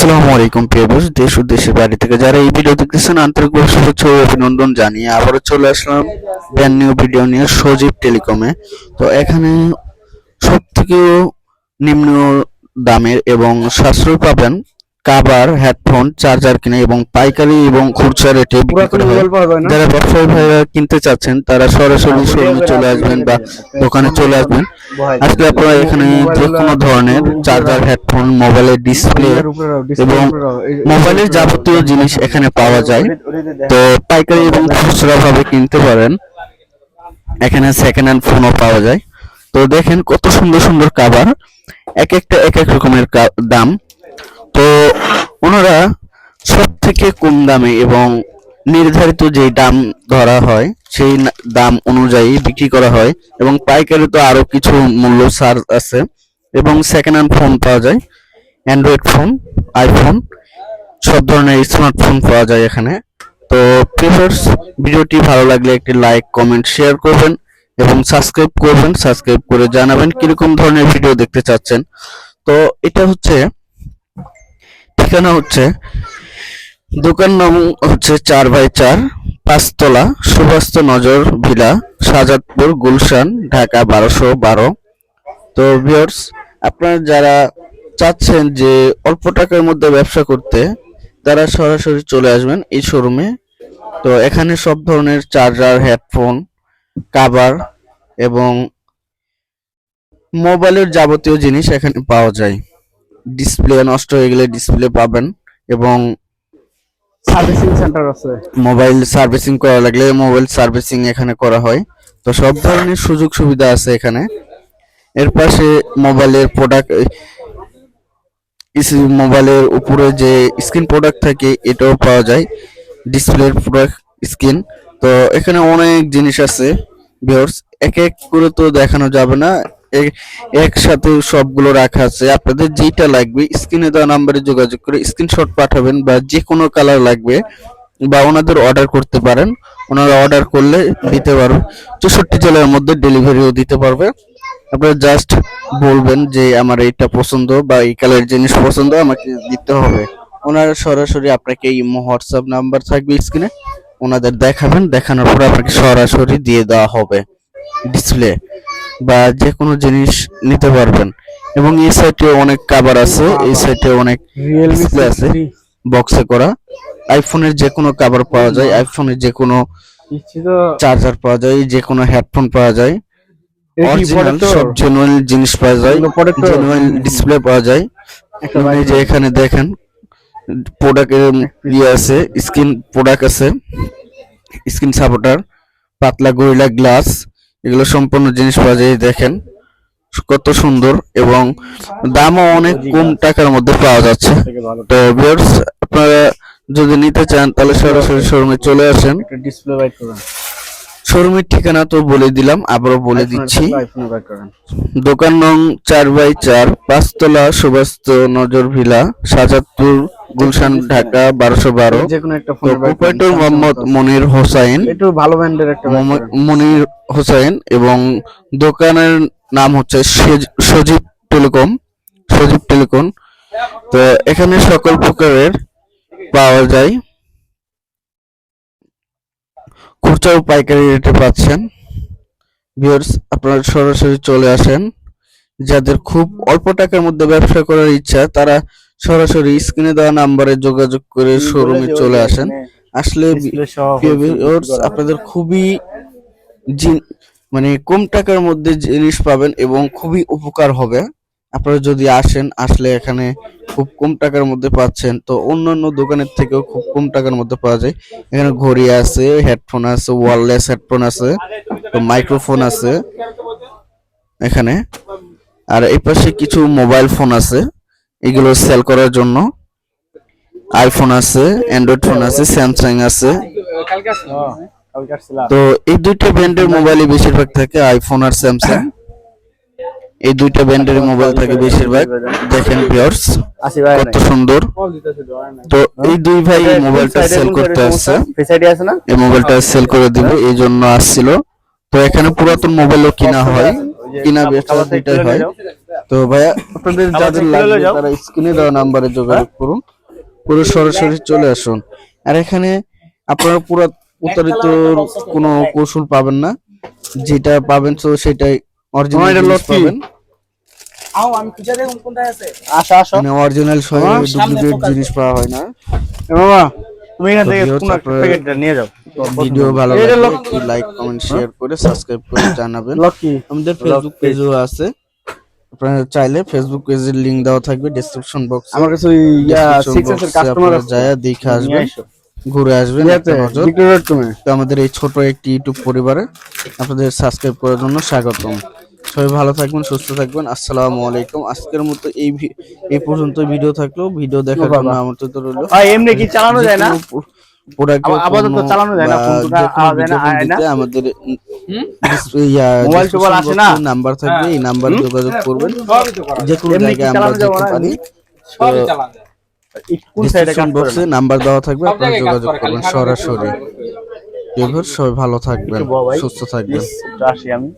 আসসালামু আলাইকুম প্রিয় বন্ধু, দেশ ও দেশের বাইরে থেকে যারা এই ভিডিও দেখতেছেন আন্তরিকভাবে শুভেচ্ছা ও অভিনন্দন জানিয়ে আবারও চলে আসলাম ব্র্যান্ড নিউ ভিডিও নিয়ে সজীব টেলিকমে। তো এখানে সব থেকে নিম্ন দামের এবং সাশ্রয় পাবেন কাভার, হেডফোন, চার্জার কিনে এবং পাইকারি এবং খুচরা রেটে বিক্রি করা হয়। যারা ব্যবসায়ী ভাইরা কিনতে চাচ্ছেন তারা সরাসরি শোরুমে চলে আসবেন বা দোকানে চলে আসবেন। আজকে আপনারা এখানে যে কোনো ধরনের চার্জার, হেডফোন, মোবাইলের ডিসপ্লে এবং মোবাইলের যাবতীয় জিনিস এখানে পাওয়া যায়। তো পাইকারি এবং খুচরা ভাবে কিনতে পারেন। এখানে সেকেন্ড হ্যান্ড ফোনও পাওয়া যায়। তো দেখেন কত সুন্দর সুন্দর কাভার, এক একটা এক এক রকমের দাম। তো ওনারা সব থেকে কম দামে এবং নির্ধারিত যে দাম ধরা হয় সেই দাম অনুযায়ী বিক্রি করা হয় এবং পাইকারি তো আরো কিছু মূল্য ছাড় আছে এবং সেকেন্ড হ্যান্ড ফোন পাওয়া যায়, অ্যান্ড্রয়েড ফোন, আইফোন, সব ধরনের স্মার্টফোন পাওয়া যায় এখানে। তো ভিউয়ার্স, ভিডিওটি ভালো লাগলে একটি লাইক, কমেন্ট, শেয়ার করবেন এবং সাবস্ক্রাইব করবেন। সাবস্ক্রাইব করে জানাবেন কিরকম ধরনের ভিডিও দেখতে চাচ্ছেন। তো এটা হচ্ছে ঠিকানা হচ্ছে দোকান নাম হচ্ছে 4x4, 5 তলা, সুভাষ নজর ভিলা, শাহজাদপুর, গুলশান, ঢাকা 1212। তো ভিউয়ার্স, আপনারা যারা চাচ্ছেন যে অল্প টাকার মধ্যে ব্যবসা করতে তারা সরাসরি চলে আসবেন এই শোরুমে। তো এখানে সব ধরনের চার্জার, হেডফোন, কাভার এবং মোবাইলের যাবতীয় জিনিস এখানে পাওয়া যায়। ডিসপ্লে নষ্ট হয়ে গেলে ডিসপ্লে পাবেন এবং সার্ভিসিং সেন্টার আছে। মোবাইল সার্ভিসিং করা লাগলে মোবাইল সার্ভিসিং এখানে করা হয়। তো সব ধরনের সুযোগ সুবিধা আছে এখানে। এর পাশে মোবাইলের প্রোডাক্ট, মোবাইলের উপরে যে স্ক্রিন প্রোডাক্ট থাকে এটাও পাওয়া যায়, ডিসপ্লের প্রোডাক্ট, স্ক্রিন। তো এখানে অনেক জিনিস আছে ভিউয়ার্স, এক এক করে তো দেখানো যাবে না, একসাথে সবগুলো রাখা আছে। আপনাদের যেটা লাগবে স্ক্রিনে দেওয়া নাম্বারে যোগাযোগ করে স্ক্রিনশট পাঠাবেন বা যে কোনো কালার লাগবে বা ওনাদের অর্ডার করতে পারেন। ওনারা অর্ডার করলে দিতে পারবে, 64 জেলার মধ্যে ডেলিভারিও দিতে পারবে। আপনারা জাস্ট বলবেন যে আমার এইটা পছন্দ বা এই কালারের জিনিস পছন্দ, আমাকে দিতে হবে। ওনারা সরাসরি আপনাকে ইমো, হোয়াটসঅ্যাপ নাম্বার থাকবে স্ক্রিনে, ওনাদের দেখাবেন, দেখানোর পর আপনাকে সরাসরি দিয়ে দেওয়া হবে ডিসপ্লে বা যে কোনো জিনিস নিতে পারবেন। এবং এই সাইটে অনেক কভার আছে, এই সাইটে অনেক ডিসপ্লে আছে বক্সে করা। আইফোনের যে কোনো কভার পাওয়া যায়, আইফোনের যে কোনো চার্জার পাওয়া যায়, যে কোনো হেডফোন পাওয়া যায়, অরিজিনাল সব জেনুইন জিনিস পাওয়া যায়, জেনুইন ডিসপ্লে পাওয়া যায়। এই যে এখানে দেখেন প্রোডাক্টের ইয়ে আছে, স্ক্রিন প্রোডাক্ট আছে, স্ক্রিন সাপোর্টার, পাতলা গরিলা গ্লাস, এগুলো সম্পূর্ণ জিনিস পাওয়া যায়। দেখেন কত সুন্দর এবং দামও অনেক কম টাকার মধ্যে পাওয়া যাচ্ছে। তো ভিউয়ার্স, আপনারা যদি নিতে চান তাহলে সরাসরি শোরুমে চলে আসেন। শোরুমের ঠিকানা তো বলে দিলাম, আবারও বলে দিচ্ছি। দোকান নং 4x4, 5 তলা, সুভাষ নজর ভিলা, শাহজাদপুর, গুলশান, ঢাকা 1212। প্রোপাইটর মোহাম্মদ মনির হোসাইন, একটু ভালো ব্র্যান্ডের একটা মনির হোসাইন এবং দোকানের নাম হচ্ছে সজীব টেলিকম, সজীব টেলিকম। তো এখানে সকল প্রকারের পাওয়া যায়, খুচরা ও পাইকারি রেটে পাচ্ছেন। ভিউয়ার্স, আপনারা সরাসরি চলে আসেন। যাদের খুব অল্প টাকার মধ্যে ব্যবসা করার ইচ্ছা তারা সরাসরি স্ক্রিনে দেওয়া নাম্বারে যোগাযোগ করে শোরুমে চলে আসেন। আসলে ভিউয়ার্স, আপনাদের খুবই মানে কম টাকার মধ্যে জিনিস পাবেন এবং খুবই উপকার হবে। আপনারা যদি আসেন, আসলে এখানে খুব কম টাকার মধ্যে পাচ্ছেন। তো অন্যান্য দোকানের থেকেও খুব কম টাকার মধ্যে পাওয়া যায়। এখানে ঘড়ি আছে, হেডফোন আছে, ওয়্যারলেস হেডফোন আছে, তো মাইক্রোফোন আছে এখানে। আর এই পাশে কিছু মোবাইল ফোন আছে, এগুলো সেল করার জন্য। আইফোন আছে, অ্যান্ড্রয়েড ফোন আছে, স্যামসাং আছে। তো এই দুইটা ব্র্যান্ডের মোবাইলই বেশিরভাগ থাকে, আইফোন আর স্যামসাং, এই দুইটা ব্র্যান্ডের মোবাইল থাকে বেশিরভাগ। দেখেন ভিউয়ার্স কত সুন্দর। তো এই দুই ভাই মোবাইলটা সেল করতে আসছে, এই মোবাইলটা সেল করে দিবে এই জন্য আসছিল। তো এখানে পুরাতন মোবাইলও কিনা হয়, কিনা বেচা দুইটাই হয়। তো ভাইয়া, আপনাদের যাদের লাগবে তারা স্ক্রিনে দেওয়া নাম্বারে যোগাযোগ করুন। পুরো সরাসরি চলে আসুন। আর এখানে আপনারা পুরো প্রতারিত কোনো কৌশল পাবেন না, যেটা পাবেন তো সেটাই অরিজিনাল এটা জিনিস লক্ষ্মী। পাবেন। আসো আসো মানে অরিজিনাল ডুপ্লিকেট জিনিস পাওয়া হয় না। মামা, তুমি এখান তো থেকে viewers, কোন একটা আপনারা প্যাকেটটা নিয়ে যাও। ভিডিও ভালো এটা লাগলে লক্ষ্মী। একটি লাইক কমেন্ট শেয়ার করে সাবস্ক্রাইব করে জানাবেন। লক্ষ্মী আমাদের ফেসবুক পেজও আছে, আপনারা চাইলে ফেসবুক পেজের লিংক দেওয়া থাকবে ডেসক্রিপশন বক্সে। আমার কাছে সিক্সেস এর কাস্টমার আপনারা আছে, যায় দেখে নিয়ে আসবেন, আইসো। ঘুরে আসবেন ঠিক একটা আছে, নজর। ভিক্টোরিয়া তুমি তো আমাদের এই ছোট একটি ইউটিউব পরিবারে আপনাদের সাবস্ক্রাইব করার জন্য স্বাগতম। সবাই ভালো থাকবেন, সুস্থ থাকবেন। আসসালামু আলাইকুম। আজকের মতো এই পর্যন্ত ভিডিও থাকলো। ভিডিও দেখার জন্য আমন্ত্রিত রইল। ভাই এমনি কি চালানো যায় না? প্রোডাক্টের আপাতত চালানো যায় না, ফোন টোন আওয়াজ হয় না, বিজ্ঞাপন আয় না। দিতে আমাদের মোবাইল টোবাইল আসে না? নাম্বার থাকবে, এই নাম্বারে যোগাযোগ করবেন। যে কোনো এমনি কি জায়গায় আমরা চালানো যাবে যেতে না? পারি। সবই চালান যায়। কোন সাইডে কাজ করে বক্সে না? নাম্বার দেওয়া থাকবে, সব আপনারা জায়গায় কাজ যোগাযোগ করে, খালি করবেন ঢাকা কাজ সরাসরি। করে এবার সবাই ভালো থাকবেন, একটু বল ভাই, সুস্থ থাকবেন। প্লিজ একটু আসি আমি।